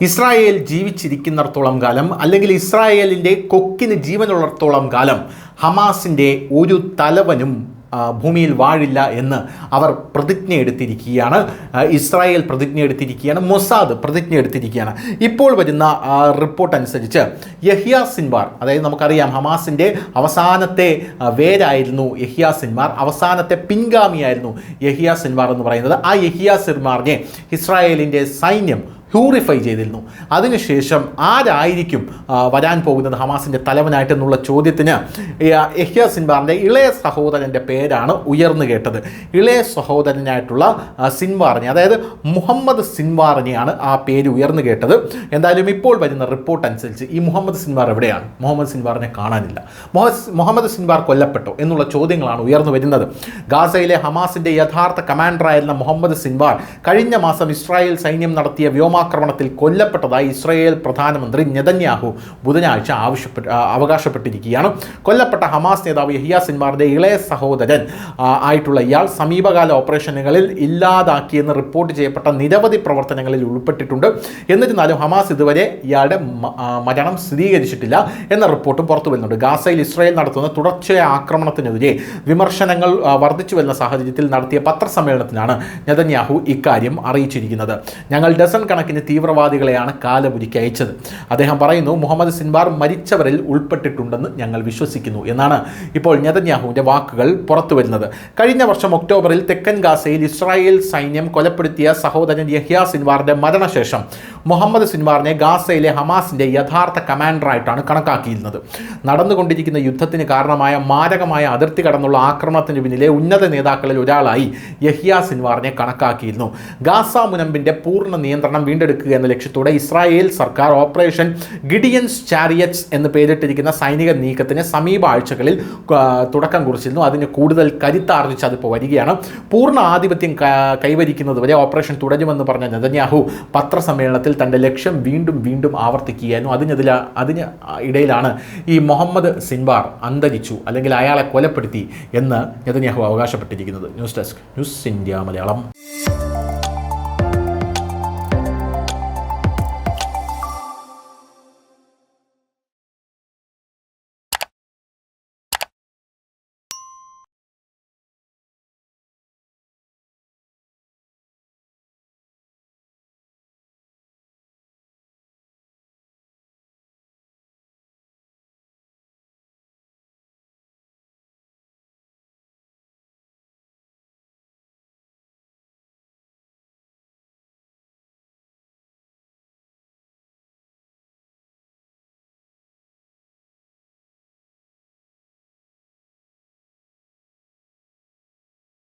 Israel ജീവിച്ചിരിക്കുന്നിടത്തോളം കാലം അല്ലെങ്കിൽ ഇസ്രായേലിൻ്റെ കൊക്കിന് ജീവനുള്ളിടത്തോളം കാലം ഹമാസിൻ്റെ ഒരു തലവനും ഭൂമിയിൽ വാഴില്ല എന്ന് അവർ പ്രതിജ്ഞ എടുത്തിരിക്കുകയാണ്. ഇസ്രായേൽ പ്രതിജ്ഞ എടുത്തിരിക്കുകയാണ്, മൊസാദ് പ്രതിജ്ഞ എടുത്തിരിക്കുകയാണ്. ഇപ്പോൾ വരുന്ന റിപ്പോർട്ട് അനുസരിച്ച് യഹ്യ സിൻവാർ, അതായത് നമുക്കറിയാം ഹമാസിൻ്റെ അവസാനത്തെ വേരായിരുന്നു യഹ്യ സിൻവാർ, അവസാനത്തെ പിൻഗാമിയായിരുന്നു യഹ്യ സിൻവാർ എന്ന് പറയുന്നത്. ആ യഹ്യ സിൻവാറിനെ ഇസ്രായേലിൻ്റെ സൈന്യം പ്യൂറിഫൈ ചെയ്തിരുന്നു. അതിനുശേഷം ആരായിരിക്കും വരാൻ പോകുന്നത് ഹമാസിൻ്റെ തലവനായിട്ടെന്നുള്ള ചോദ്യത്തിന് യഹ്യ സിൻവാറിൻ്റെ ഇളയ സഹോദരൻ്റെ പേരാണ് ഉയർന്നു കേട്ടത്. ഇളയ സഹോദരനായിട്ടുള്ള സിൻവാറിനെ, അതായത് മുഹമ്മദ് സിൻവാറിനെയാണ് ആ പേര് ഉയർന്നു കേട്ടത്. എന്തായാലും ഇപ്പോൾ വരുന്ന റിപ്പോർട്ട് അനുസരിച്ച് ഈ മുഹമ്മദ് സിൻവാർ എവിടെയാണ്? മുഹമ്മദ് സിൻവാറിനെ കാണാനില്ല. മുഹമ്മദ് സിൻവാർ കൊല്ലപ്പെട്ടോ എന്നുള്ള ചോദ്യങ്ങളാണ് ഉയർന്നു വരുന്നത്. ഗാസയിലെ ഹമാസിൻ്റെ യഥാർത്ഥ കമാൻഡറായിരുന്ന മുഹമ്മദ് സിൻവാർ കഴിഞ്ഞ മാസം ഇസ്രായേൽ സൈന്യം നടത്തിയ വ്യോമാക്രമണത്തിൽ കൊല്ലപ്പെട്ടതായി ഇസ്രായേൽ പ്രധാനമന്ത്രി നെതന്യാഹു ബുധനാഴ്ച അവകാശപ്പെട്ടിരിക്കുകയാണ്. കൊല്ലപ്പെട്ട ഹമാസ് നേതാവ് യഹ്യ സിൻവാറിൻ്റെ ഇളയ സഹോദരൻ ആയിട്ടുള്ള ഇയാൾ സമീപകാല ഓപ്പറേഷനുകളിൽ ഇല്ലാതാക്കിയെന്ന് റിപ്പോർട്ട് ചെയ്യപ്പെട്ട നിരവധി പ്രവർത്തനങ്ങളിൽ ഉൾപ്പെട്ടിട്ടുണ്ട്. എന്നിരുന്നാലും ഹമാസ് ഇതുവരെ ഇയാളുടെ മരണം സ്ഥിരീകരിച്ചിട്ടില്ല എന്ന റിപ്പോർട്ടും പുറത്തു വരുന്നുണ്ട്. ഗാസയിൽ ഇസ്രായേൽ നടത്തുന്ന തുടർച്ചയായ ആക്രമണത്തിനെതിരെ വിമർശനങ്ങൾ വർദ്ധിച്ചു വരുന്ന സാഹചര്യത്തിൽ നടത്തിയ പത്രസമ്മേളനത്തിലാണ് നെതന്യാഹു ഇക്കാര്യം അറിയിച്ചിരിക്കുന്നത്. ഞങ്ങൾ ഡസൻ കണക്കിന് തീവ്രവാദികളെയാണ് കാലപുരിക്ക് അയച്ചത്. അദ്ദേഹം പറയുന്നു, മുഹമ്മദ് സിൻവാർ മരിച്ചവരിൽ ഉൾപ്പെട്ടിട്ടുണ്ടെന്ന് ഞങ്ങൾ വിശ്വസിക്കുന്നു എന്നാണ് ഇപ്പോൾ നെതന്യാഹുവിൻ്റെ വാക്കുകൾ പുറത്തു വരുന്നത്. കഴിഞ്ഞ വർഷം ഒക്ടോബറിൽ തെക്കൻ ഗാസയിൽ ഇസ്രായേൽ സൈന്യം കൊലപ്പെടുത്തിയ സഹോദരൻ യഹ്യ സിൻവാറിൻ്റെ മരണശേഷം മുഹമ്മദ് സിൻവാറിനെ ഗാസയിലെ ഹമാസിൻ്റെ യഥാർത്ഥ കമാൻഡറായിട്ടാണ് കണക്കാക്കിയിരുന്നത്. നടന്നുകൊണ്ടിരിക്കുന്ന യുദ്ധത്തിന് കാരണമായ മാരകമായ അതിർത്തി കടന്നുള്ള ആക്രമണത്തിന് പിന്നിലെ ഉന്നത നേതാക്കളിൽ ഒരാളായി യഹ്യ സിൻവാറിനെ കണക്കാക്കിയിരുന്നു. ഗാസ മുനമ്പിൻ്റെ പൂർണ്ണ നിയന്ത്രണം വീണ്ടെടുക്കുക എന്ന ലക്ഷ്യത്തോടെ ഇസ്രായേൽ സർക്കാർ ഓപ്പറേഷൻ ഗിഡിയൻസ് ചാരിയറ്റ്സ് എന്ന് പേരിട്ടിരിക്കുന്ന സൈനിക നീക്കത്തിന് സമീപ ആഴ്ചകളിൽ തുടക്കം കുറിച്ചിരുന്നു. അതിന് കൂടുതൽ കരുത്താർജിച്ച് അതിപ്പോൾ വരികയാണ്. പൂർണ്ണ ആധിപത്യം കൈവരിക്കുന്നതുവരെ ഓപ്പറേഷൻ തുടരുമെന്ന് പറഞ്ഞ നെതന്യാഹു പത്രസമ്മേളനത്തിൽ തൻ്റെ ലക്ഷ്യം വീണ്ടും ആവർത്തിക്കുകയായിരുന്നു. അതിന് ഇടയിലാണ് ഈ മുഹമ്മദ് സിൻവാർ അന്തരിച്ചു അല്ലെങ്കിൽ അയാളെ കൊലപ്പെടുത്തി എന്ന് നെതന്യാഹു അവകാശപ്പെട്ടിരിക്കുന്നത്. News desk, news India Malayalam.